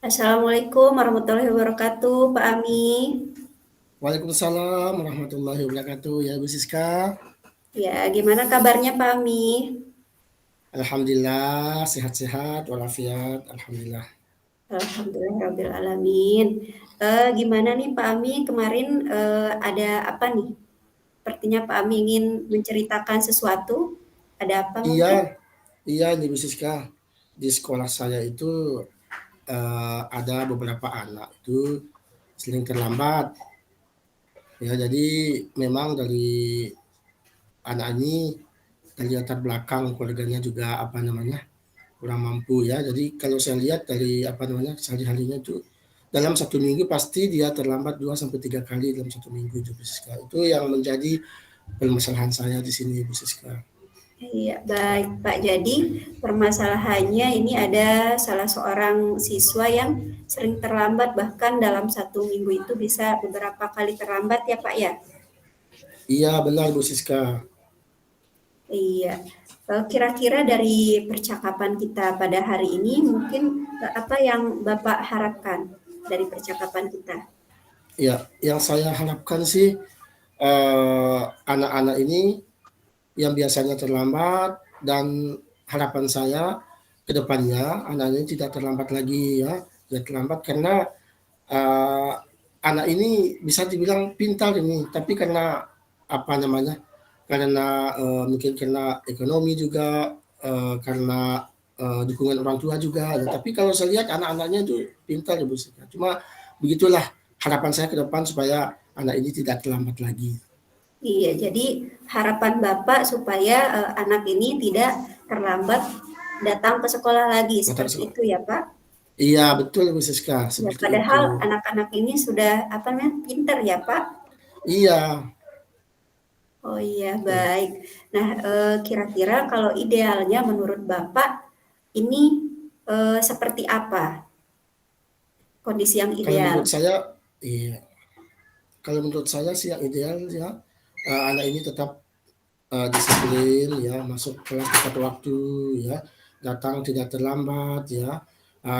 Assalamualaikum warahmatullahi wabarakatuh, Pak Ami. Waalaikumsalam warahmatullahi wabarakatuh. Ya, Bu Siska. Ya, gimana kabarnya Pak Ami? Alhamdulillah sehat-sehat walafiat. Alhamdulillah. Alhamdulillahirabbil alamin. Gimana nih Pak Ami kemarin ada apa nih? Sepertinya Pak Ami ingin menceritakan sesuatu. Ada apa Iya, mungkin? iya nih Bu Siska. Di sekolah saya itu ada beberapa anak itu sering terlambat. Ya, jadi memang dari anak ini dari latar belakang keluarganya juga apa namanya kurang mampu ya. Jadi kalau saya lihat dari apa namanya sehari-harinya itu dalam satu minggu pasti dia terlambat 2 sampai 3 kali dalam satu minggu itu Bu Siska. Itu yang menjadi permasalahan saya di sini Bu Siska. Iya, baik Pak. Jadi permasalahannya ini ada salah seorang siswa yang sering terlambat, bahkan dalam satu minggu itu bisa beberapa kali terlambat ya Pak ya? Iya benar Bu Siska. Iya, kira-kira dari percakapan kita pada hari ini mungkin, apa yang Bapak harapkan dari percakapan kita? Ya, yang saya harapkan sih anak-anak ini yang biasanya terlambat dan harapan saya ke depannya anak ini tidak terlambat lagi ya. Tidak terlambat karena eh, anak ini bisa dibilang pintar ini, tapi karena apa namanya? Karena mungkin karena ekonomi juga, karena dukungan orang tua juga. Ya, tapi kalau saya lihat anak-anaknya itu pintar ya Bu Sika. Cuma begitulah harapan saya ke depan supaya anak ini tidak terlambat lagi. Iya, jadi harapan Bapak supaya, anak ini tidak terlambat datang ke sekolah lagi, seperti itu ya, Pak? Iya betul Bu Siska, Ya, seperti itu. padahal anak-anak ini sudah, apa namanya, pintar ya, Pak? Iya, Oh iya, betul. baik. Nah, kira-kira kalau idealnya menurut Bapak ini, seperti apa kondisi yang Kalau ideal? menurut saya, iya. Kalau menurut saya sih yang ideal ya anak ini tetap disiplin ya, masuk kelas tepat waktu ya, datang tidak terlambat ya.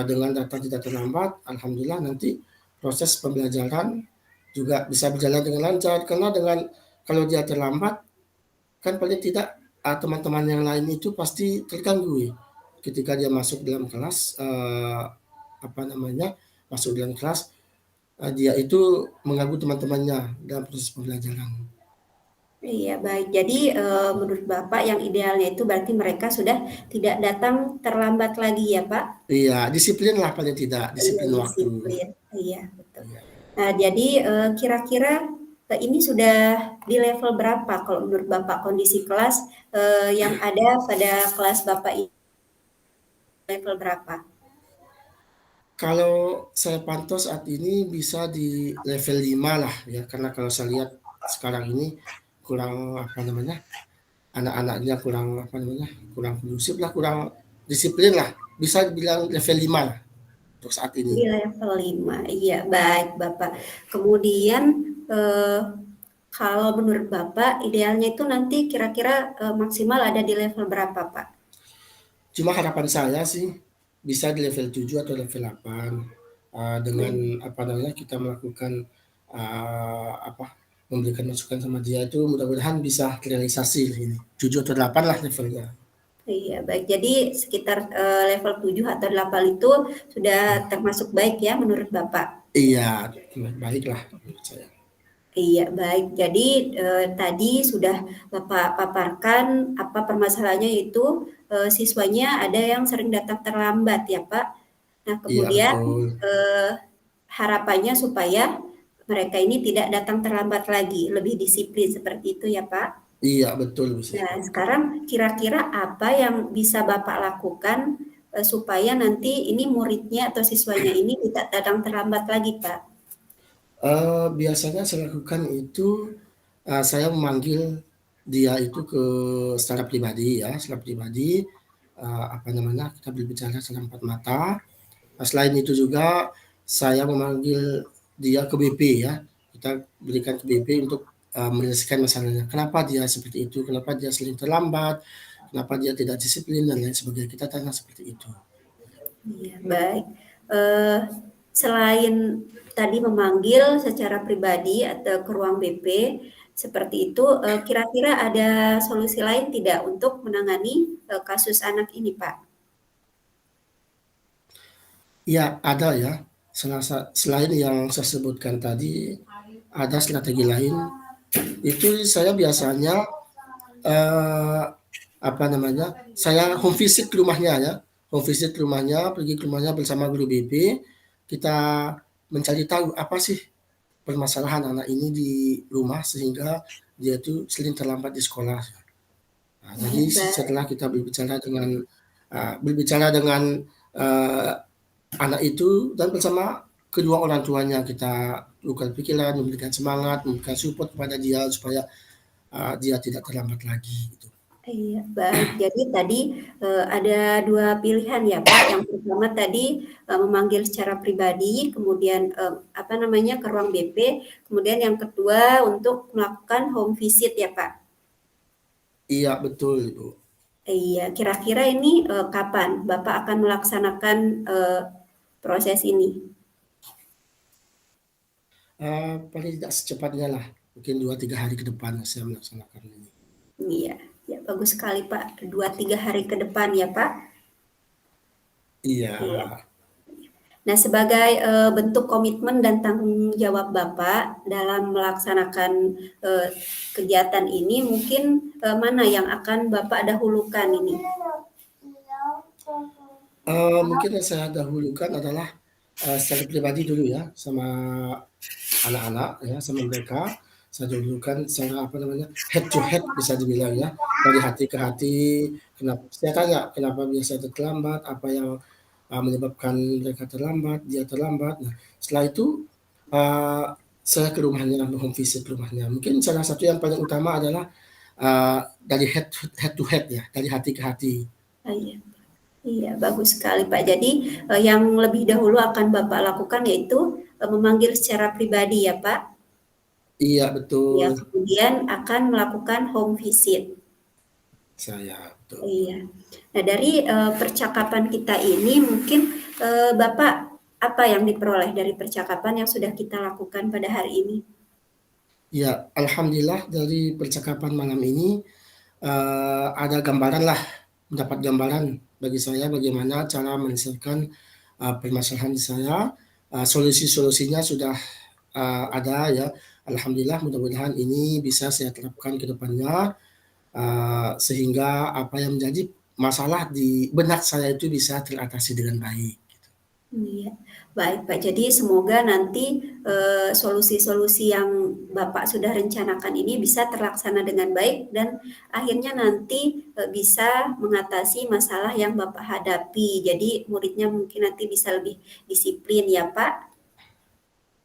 Dengan datang tidak terlambat, alhamdulillah nanti proses pembelajaran juga bisa berjalan dengan lancar. Karena dengan kalau dia terlambat, kan paling tidak teman-teman yang lain itu pasti terganggu ya. Ketika dia masuk dalam kelas, apa namanya, masuk dalam kelas, dia itu mengganggu teman-temannya dalam proses pembelajaran. Iya, baik. Jadi, menurut Bapak yang idealnya itu berarti mereka sudah tidak datang terlambat lagi ya, Pak? Iya, disiplin lah paling tidak, Iya, disiplin waktu. disiplin. Iya, betul. Iya. Nah, jadi, kira-kira, ini sudah di level berapa kalau menurut Bapak kondisi kelas, yang ada pada kelas Bapak ini level berapa? Kalau saya pantau saat ini bisa di level 5 lah ya, karena kalau saya lihat sekarang ini kurang apa namanya, anak-anaknya kurang apa namanya, kurang kondusif lah, kurang disiplin lah. Bisa bilang level 5 lah untuk saat ini. Di level 5. Iya, baik Bapak. Kemudian, eee, kalau menurut Bapak idealnya itu nanti kira-kira, maksimal ada di level berapa, Pak? Cuma harapan saya sih bisa di level 7 atau level 8 dengan Mmm, apa namanya kita melakukan apa memberikan masukan sama dia itu mudah-mudahan bisa terrealisasi ini 7 atau 8 lah levelnya. iya baik. Jadi sekitar, level 7 atau 8 itu sudah termasuk baik ya menurut Bapak? Iya, baiklah menurut saya. Iya baik. Jadi, tadi sudah Bapak paparkan apa permasalahannya yaitu, siswanya ada yang sering datang terlambat ya, Pak. Nah Iya kemudian, betul. eee, harapannya supaya mereka ini tidak datang terlambat lagi, lebih disiplin seperti itu ya, Pak? Iya betul Bu Nah, Siska. sekarang kira-kira apa yang bisa Bapak lakukan, supaya nanti ini muridnya atau siswanya ini tidak datang terlambat lagi, Pak? Biasanya saya lakukan itu, saya memanggil dia itu secara pribadi ya, secara pribadi, apa namanya, kita berbicara secara empat mata. Selain itu juga saya memanggil dia ke BP ya, kita berikan ke BP untuk, menyelesaikan masalahnya. Kenapa dia seperti itu, kenapa dia sering terlambat, kenapa dia tidak disiplin dan lain sebagainya, kita tanya seperti itu. Iya, baik. eee, selain tadi memanggil secara pribadi atau ke ruang BP, seperti itu, kira-kira ada solusi lain tidak untuk menangani, kasus anak ini, Pak? Iya, ada ya. Selain yang saya sebutkan tadi, ada strategi lain. Itu saya biasanya eh, apa namanya? Saya home visit ke rumahnya ya. Home visit ke rumahnya, pergi ke rumahnya bersama guru BP. Kita mencari tahu apa sih permasalahan anak ini di rumah sehingga dia itu sering terlambat di sekolah. Nah, jadi Baik. setelah kita berbicara dengan eh, anak itu dan bersama kedua orang tuanya kita tukar pikiran, memberikan semangat, memberikan support kepada dia supaya dia tidak terlambat lagi gitu. Iya, baik. Jadi tadi, ada 2 pilihan ya, Pak. Yang pertama tadi, memanggil secara pribadi, kemudian, apa namanya, ke ruang BP, kemudian yang kedua untuk melakukan home visit ya, Pak? Iya betul Ibu. Iya, kira-kira ini, kapan Bapak akan melaksanakan, proses ini? Paling tidak secepatnya lah, mungkin 2-3 hari ke depan saya melaksanakan ini. Iya, ya bagus sekali, Pak. 2 3 hari ke depan ya, Pak? Iya, Iya. Nah, sebagai, bentuk komitmen dan tanggung jawab Bapak dalam melaksanakan, eee, kegiatan ini mungkin, mana yang akan Bapak dahulukan ini? mungkin yang saya dahulukan adalah, secara pribadi dulu ya, sama anak-anak ya, sama mereka. Saya dahulukan secara apa namanya, head to head bisa dibilang ya, dari hati ke hati. Saya tanya, kenapa biasa terlambat, apa yang menyebabkan mereka terlambat, dia terlambat. Nah, setelah itu uh, saya ke rumahnya, home visit rumahnya. Mungkin salah satu yang paling utama adalah dari head to head ya, dari hati ke hati. Ah, iya. Iya, bagus sekali, Pak. Jadi, yang lebih dahulu akan Bapak lakukan yaitu, memanggil secara pribadi ya, Pak? Iya Ya, betul, kemudian akan melakukan home visit. saya betul. Iya. Nah, dari, percakapan kita ini mungkin, Bapak apa yang diperoleh dari percakapan yang sudah kita lakukan pada hari ini? Ya, alhamdulillah dari percakapan malam ini ada gambaran lah, mendapat gambaran bagi saya bagaimana cara menyelesaikan permasalahan saya. Solusi-solusinya sudah ada ya. Alhamdulillah mudah-mudahan ini bisa saya terapkan ke depannya sehingga apa yang menjadi masalah di benak saya itu bisa teratasi dengan baik. Iya, baik Pak. Jadi semoga nanti, solusi-solusi yang Bapak sudah rencanakan ini bisa terlaksana dengan baik dan akhirnya nanti, bisa mengatasi masalah yang Bapak hadapi. Jadi muridnya mungkin nanti bisa lebih disiplin ya, Pak?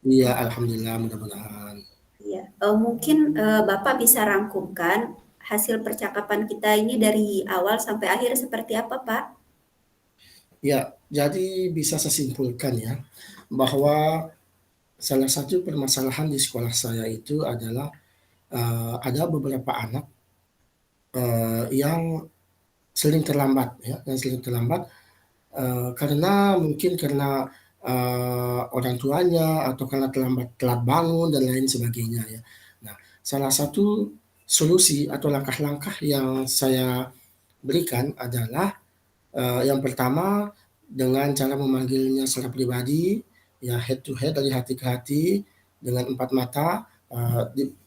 Iya, alhamdulillah mudah-mudahan. Iya, mungkin, Bapak bisa rangkumkan hasil percakapan kita ini dari awal sampai akhir seperti apa, Pak? Ya, jadi bisa saya simpulkan ya bahwa salah satu permasalahan di sekolah saya itu adalah ada beberapa anak yang sering terlambat ya, yang sering terlambat karena mungkin karena orang tuanya atau karena telat bangun dan lain sebagainya ya. Nah, salah satu solusi atau langkah-langkah yang saya berikan adalah yang pertama dengan cara memanggilnya secara pribadi, ya head to head dari hati ke hati dengan empat mata,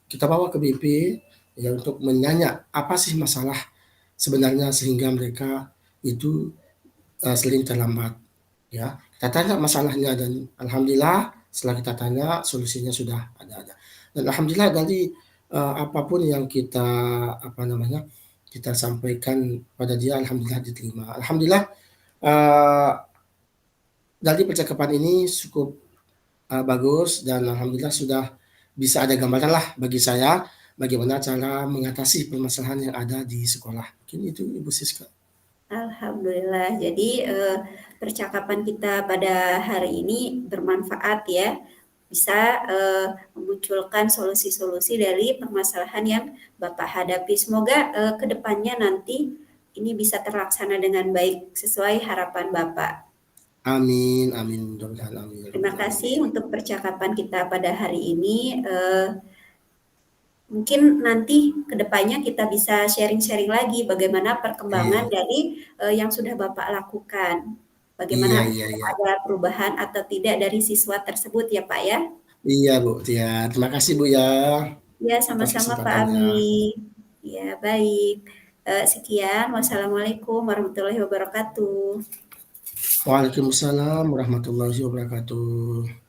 kita bawa ke BP ya untuk menanya apa sih masalah sebenarnya sehingga mereka itu sering terlambat ya. Kita tanya masalahnya dan alhamdulillah setelah kita tanya solusinya sudah ada. Dan alhamdulillah dari apapun yang kita apa namanya kita sampaikan pada dia alhamdulillah diterima. Alhamdulillah uh, dari percakapan ini cukup bagus dan alhamdulillah sudah bisa ada gambaran lah bagi saya bagaimana cara mengatasi permasalahan yang ada di sekolah. Mungkin itu Ibu Siska. Alhamdulillah. Jadi, percakapan kita pada hari ini bermanfaat ya, bisa, memunculkan solusi-solusi dari permasalahan yang Bapak hadapi. Semoga, ke depannya nanti ini bisa terlaksana dengan baik sesuai harapan Bapak. Amin, amin, mudah-mudahan amin ya Terima rabbal kasih alamin. untuk percakapan kita pada hari ini. Mungkin nanti ke depannya kita bisa sharing-sharing lagi bagaimana perkembangan Iya, dari yang sudah Bapak lakukan. iya, Bagaimana iya, iya. ada perubahan atau tidak dari siswa tersebut ya Pak ya. Iya Bu Tia, terima kasih Bu ya Ya atas sama-sama Pak kesempatannya. Ami. Ya baik. Sekian. Wassalamualaikum warahmatullahi wabarakatuh. Waalaikumsalam warahmatullahi wabarakatuh.